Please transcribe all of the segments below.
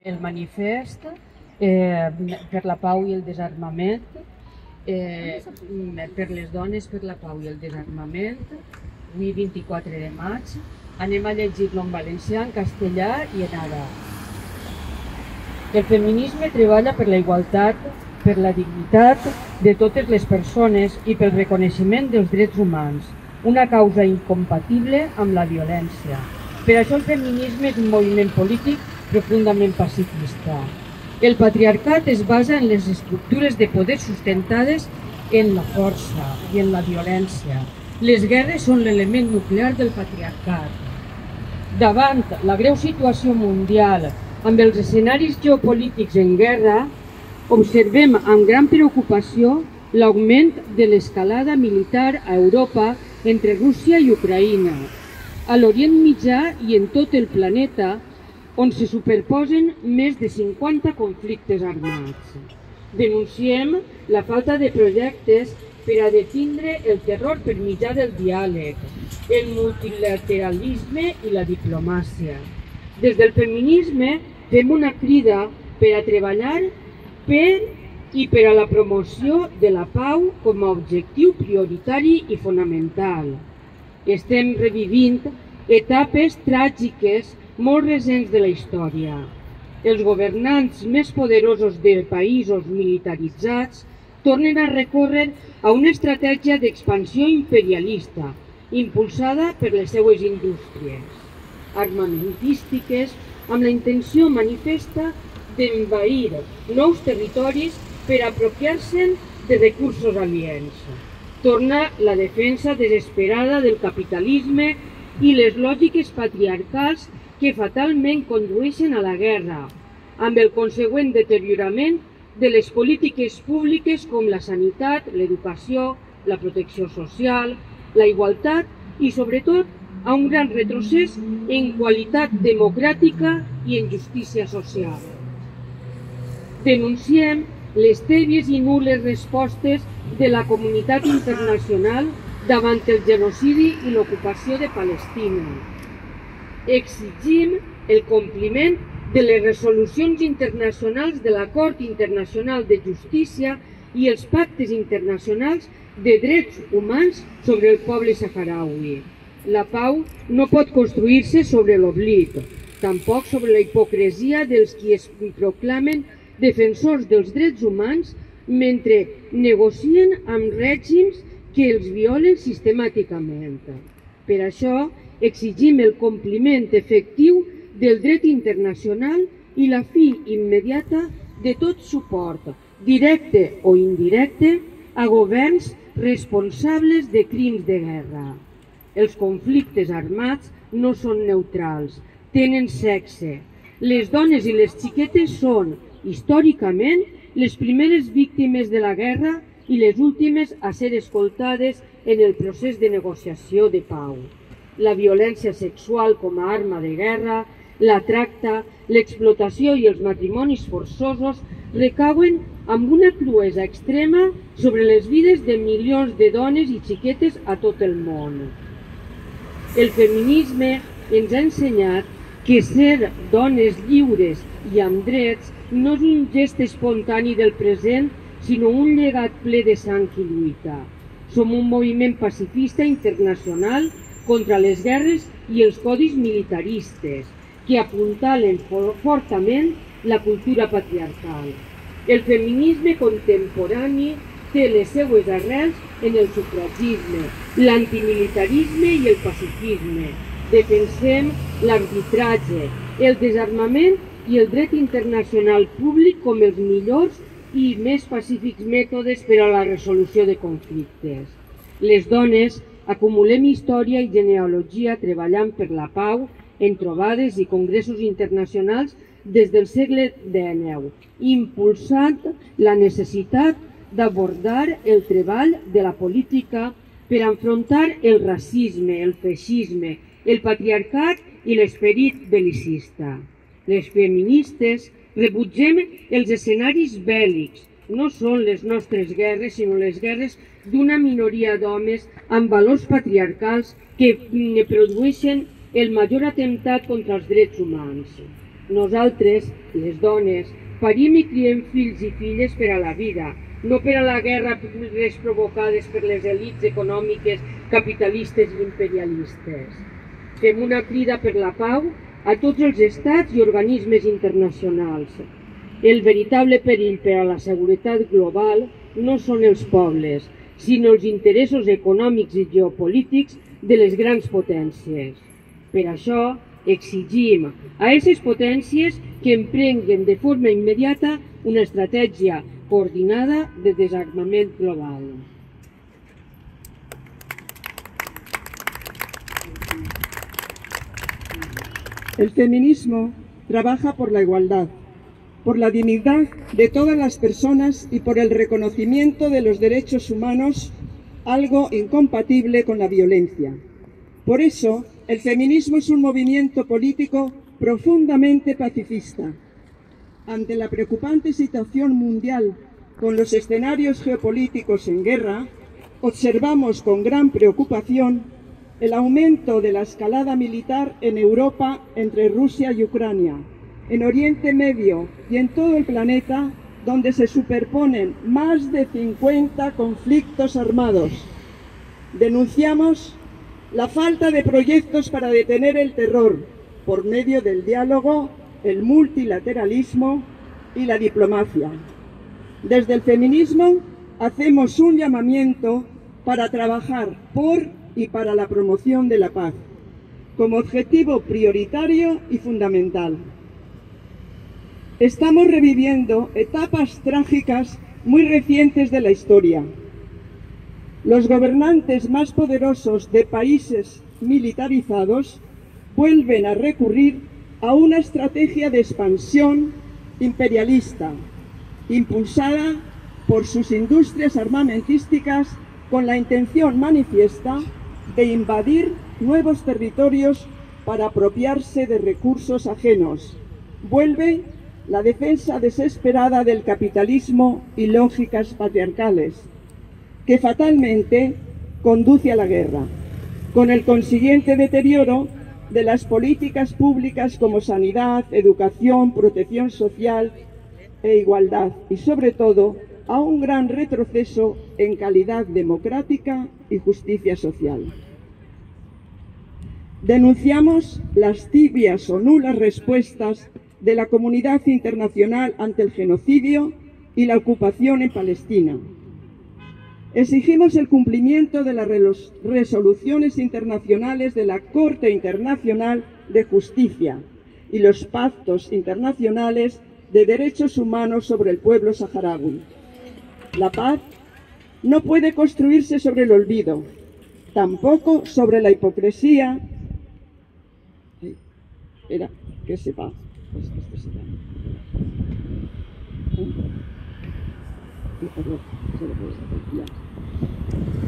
El manifest per la pau i el desarmament, per les dones, per la pau i el desarmament, avui 24 de maig. Anem a llegir-lo en valencià, en castellà i en àrab. El feminisme treballa per la igualtat, per la dignitat de totes les persones i pel reconeixement dels drets humans, una causa incompatible amb la violència. Per això el feminisme és un moviment polític profundament pacifista. El patriarcat es basa en les estructures de poder sustentades en la força i en la violència. Les guerres són l'element nuclear del patriarcat. Davant la greu situació mundial, amb els escenaris geopolítics en guerra, observem amb gran preocupació l'augment de l'escalada militar a Europa entre Rússia i Ucraïna, a l'Orient Mitjà i en tot el planeta, on se superposen més de 50 conflictes armats. Denunciem la falta de projectes per a detindre el terror per mitjà del diàleg, el multilateralisme i la diplomàcia. Des del feminisme fem una crida per a treballar per a la promoció de la pau com a objectiu prioritari i fonamental. Estem revivint etapes tràgiques molt recents de la història. Els governants més poderosos de països militaritzats tornen a recórrer a una estratègia d'expansió imperialista, impulsada per les seues indústries armamentístiques, amb la intenció manifesta d'envair nous territoris per apropiar-se'n de recursos aliens. Torna la defensa desesperada del capitalisme i les lògiques patriarcals que fatalment condueixen a la guerra, amb el consegüent deteriorament de les polítiques públiques com la sanitat, l'educació, la protecció social, la igualtat i, sobretot, a un gran retrocés en qualitat democràtica i en justícia social. Denunciem les tèbies i nul·les respostes de la comunitat internacional davant el genocidi i l'ocupació de Palestina. Exigim el compliment de les resolucions internacionals de la Cort Internacional de Justícia i els pactes internacionals de drets humans sobre el poble saharaui. La pau no pot construir-se sobre l'oblit, tampoc sobre la hipocresia dels qui es proclamen defensors dels drets humans mentre negocien amb règims que els violen sistemàticament. Per això, exigim el compliment efectiu del dret internacional i la fi immediata de tot suport, directe o indirecte, a governs responsables de crims de guerra. Els conflictes armats no són neutrals, tenen sexe. Les dones i les xiquetes són, històricament, les primeres víctimes de la guerra i les últimes a ser escoltades en el procés de negociació de pau. La violència sexual com a arma de guerra, la tracta, l'explotació i els matrimonis forçosos recauen amb una cruesa extrema sobre les vides de milions de dones i xiquetes a tot el món. El feminisme ens ha ensenyat que ser dones lliures i amb drets no és un gest espontani del present, sinó un llegat ple de sang i lluita. Som un moviment pacifista internacional contra les guerres i els codis militaristes, que apuntalen fortament la cultura patriarcal. El feminisme contemporani té les seues arrels en el sufragisme, l'antimilitarisme i el pacifisme. Defensem l'arbitratge, el desarmament i el dret internacional públic com els millors i més pacífics mètodes per a la resolució de conflictes. Les dones acumulem història i genealogia treballant per la pau en trobades i congressos internacionals des del segle XIX, impulsant la necessitat d'abordar el treball de la política per enfrontar el racisme, el feixisme, el patriarcat i l'esperit belicista. Les feministes rebutgem els escenaris bèl·lics. No són les nostres guerres, sinó les guerres d'una minoria d'homes amb valors patriarcals que produeixen el major atemptat contra els drets humans. Nosaltres, les dones, parim i criem fills i filles per a la vida, no per a la guerra provocades per les elits econòmiques, capitalistes i imperialistes. Fem una crida per la pau a tots els estats i organismes internacionals. El veritable perill per a la seguretat global no són els pobles, sinó els interessos econòmics i geopolítics de les grans potències. Per això, exigim a aquestes potències que emprenguen de forma immediata una estratègia coordinada de desarmament global. El feminismo trabaja por la igualdad, por la dignidad de todas las personas y por el reconocimiento de los derechos humanos, algo incompatible con la violencia. Por eso, el feminismo es un movimiento político profundamente pacifista. Ante la preocupante situación mundial con los escenarios geopolíticos en guerra, observamos con gran preocupación el aumento de la escalada militar en Europa entre Rusia y Ucrania, en Oriente Medio y en todo el planeta, donde se superponen más de 50 conflictos armados. Denunciamos la falta de proyectos para detener el terror por medio del diálogo, el multilateralismo y la diplomacia. Desde el feminismo hacemos un llamamiento para trabajar por y para la promoción de la paz, como objetivo prioritario y fundamental. Estamos reviviendo etapas trágicas muy recientes de la historia. Los gobernantes más poderosos de países militarizados vuelven a recurrir a una estrategia de expansión imperialista, impulsada por sus industrias armamentísticas con la intención manifiesta de invadir nuevos territorios para apropiarse de recursos ajenos. Vuelve la defensa desesperada del capitalismo y lógicas patriarcales, que fatalmente conduce a la guerra, con el consiguiente deterioro de las políticas públicas como sanidad, educación, protección social e igualdad, y sobre todo a un gran retroceso en calidad democrática y justicia social. Denunciamos las tibias o nulas respuestas de la comunidad internacional ante el genocidio y la ocupación en Palestina. Exigimos el cumplimiento de las resoluciones internacionales de la Corte Internacional de Justicia y los pactos internacionales de derechos humanos sobre el pueblo saharaui. La paz no puede construirse sobre el olvido, tampoco sobre la hipocresía. Espera, que sepa.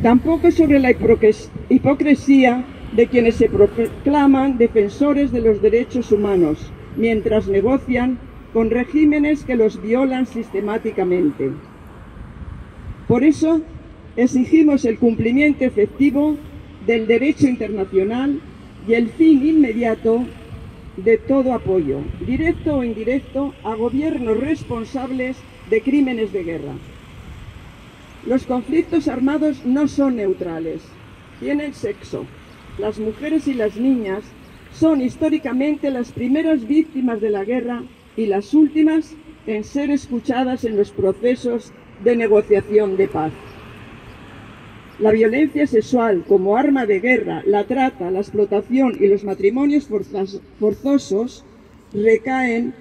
Tampoco sobre la hipocresía de quienes se proclaman defensores de los derechos humanos, mientras negocian con regímenes que los violan sistemáticamente. Por eso, exigimos el cumplimiento efectivo del derecho internacional y el fin inmediato de todo apoyo, directo o indirecto, a gobiernos responsables de crímenes de guerra. Los conflictos armados no son neutrales, tienen sexo. Las mujeres y las niñas son históricamente las primeras víctimas de la guerra y las últimas en ser escuchadas en los procesos de negociación de paz. La violencia sexual como arma de guerra, la trata, la explotación y los matrimonios forzosos recaen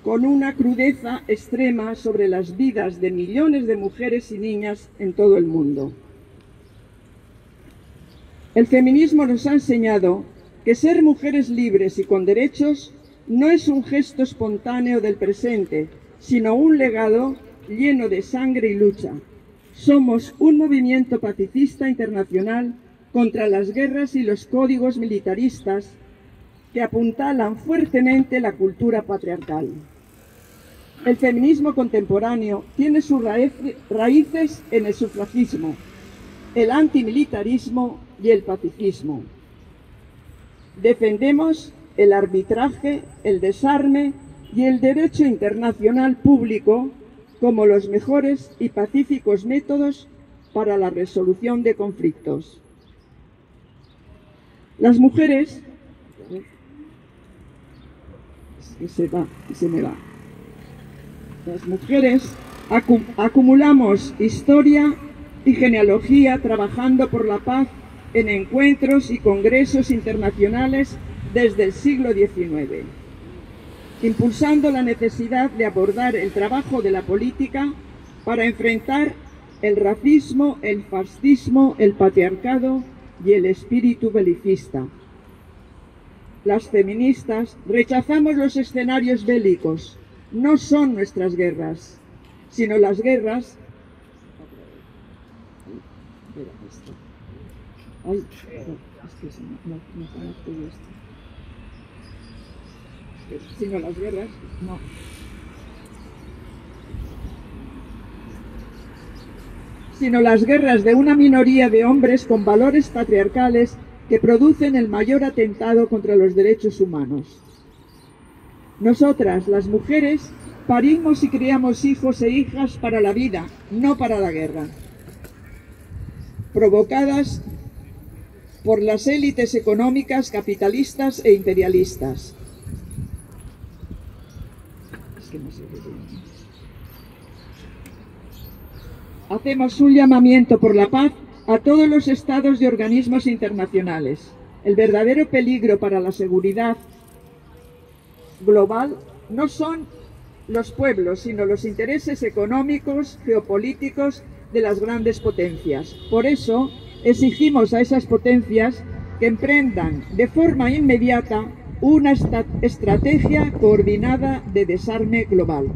con una crudeza extrema sobre las vidas de millones de mujeres y niñas en todo el mundo. El feminismo nos ha enseñado que ser mujeres libres y con derechos no es un gesto espontáneo del presente, sino un legado lleno de sangre y lucha. Somos un movimiento pacifista internacional contra las guerras y los códigos militaristas que apuntalan fuertemente la cultura patriarcal. El feminismo contemporáneo tiene sus raíces en el sufragismo, el antimilitarismo y el pacifismo. Defendemos el arbitraje, el desarme y el derecho internacional público como los mejores y pacíficos métodos para la resolución de conflictos. Las mujeres... Las mujeres acumulamos historia y genealogía trabajando por la paz en encuentros y congresos internacionales desde el siglo XIX, impulsando la necesidad de abordar el trabajo de la política para enfrentar el racismo, el fascismo, el patriarcado y el espíritu belicista. Las feministas rechazamos los escenarios bélicos. No son nuestras guerras, sino las guerras... Sino las guerras... No. Sino las guerras de una minoría de hombres con valores patriarcales que producen el mayor atentado contra los derechos humanos. Nosotras, las mujeres, parimos y criamos hijos e hijas para la vida, no para la guerra, provocadas por las élites económicas, capitalistas e imperialistas. Hacemos un llamamiento por la paz a todos los estados y organismos internacionales. El verdadero peligro para la seguridad global no son los pueblos, sino los intereses económicos, geopolíticos de las grandes potencias. Por eso, exigimos a esas potencias que emprendan de forma inmediata una estrategia coordinada de desarme global.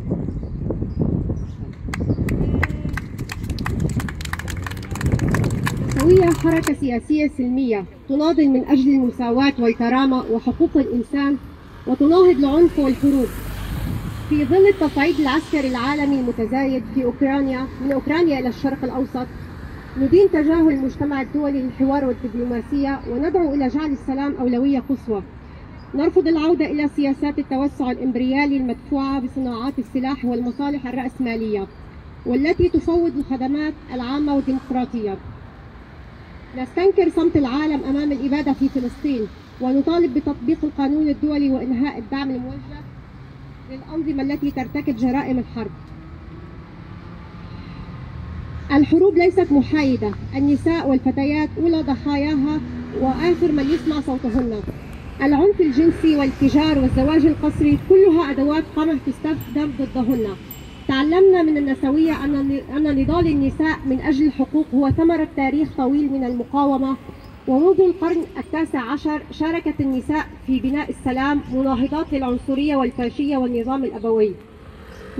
النسوية حركة سياسية سلمية تناضل من أجل المساواة والكرامة وحقوق الإنسان وتناهض العنف والحروب. في ظل التصعيد العسكري العالمي المتزايد في أوكرانيا من أوكرانيا إلى الشرق الأوسط، ندين تجاهل المجتمع الدولي للحوار والدبلوماسية وندعو إلى جعل السلام أولوية قصوى. نرفض العودة إلى سياسات التوسع الإمبريالي المدفوعة بصناعات السلاح والمصالح الرأسمالية والتي تفوض الخدمات العامة والديمقراطية. نستنكر صمت العالم أمام الإبادة في فلسطين ونطالب بتطبيق القانون الدولي وإنهاء الدعم الموجه للأنظمة التي ترتكب جرائم الحرب. الحروب ليست محايدة، النساء والفتيات أولى ضحاياها وآخر من يسمع صوتهن. العنف الجنسي والاتجار والزواج القسري كلها أدوات قمع تستخدم ضدهن. تعلمنا من النسوية أن نضال النساء من أجل الحقوق هو ثمرة تاريخ طويل من المقاومة، ومنذ القرن ال19 شاركت النساء في بناء السلام مناهضات للعنصرية والفاشية والنظام الأبوي.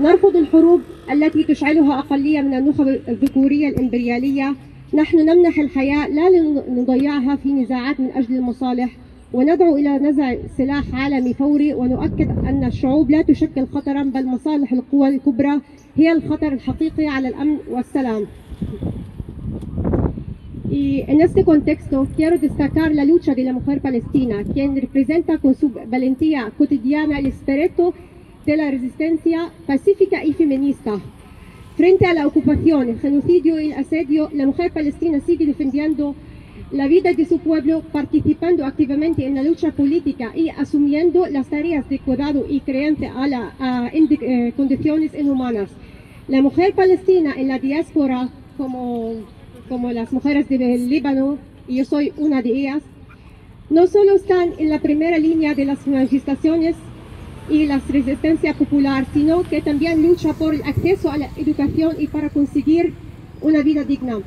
نرفض الحروب التي تشعلها أقلية من النخب الذكورية الإمبريالية. نحن نمنح الحياة لا لنضيعها في نزاعات من أجل المصالح، وندعو إلى نزع سلاح عالمي فوري، ونؤكد أن الشعوب لا تشكل خطرا بل مصالح القوى الكبرى هي الخطر الحقيقي على الأمن والسلام. Y en este contexto quiero destacar la lucha de la mujer palestina, quien representa con su valentía cotidiana el espíritu de la resistencia pacífica y feminista. Frente a la ocupación, el genocidio y el asedio, la mujer palestina sigue defendiendo la vida de su pueblo, participando activamente en la lucha política y asumiendo las tareas de cuidado y frente a condiciones inhumanas. La mujer palestina en la diáspora, como las mujeres del Líbano, y yo soy una de ellas, no solo están en la primera línea de las manifestaciones y la resistencia popular, sino que también lucha por el acceso a la educación y para conseguir una vida digna.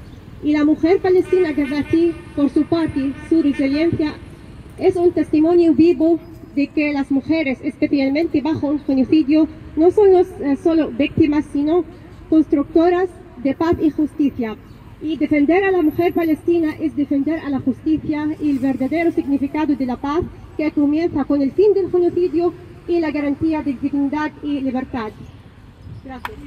Y la mujer palestina Gazati, por su parte, su resiliencia es un testimonio vivo de que las mujeres, especialmente bajo un genocidio, no son solo víctimas, sino constructoras de paz y justicia. Y defender a la mujer palestina es defender a la justicia y el verdadero significado de la paz, que comienza con el fin del genocidio y la garantía de dignidad y libertad. Gracias.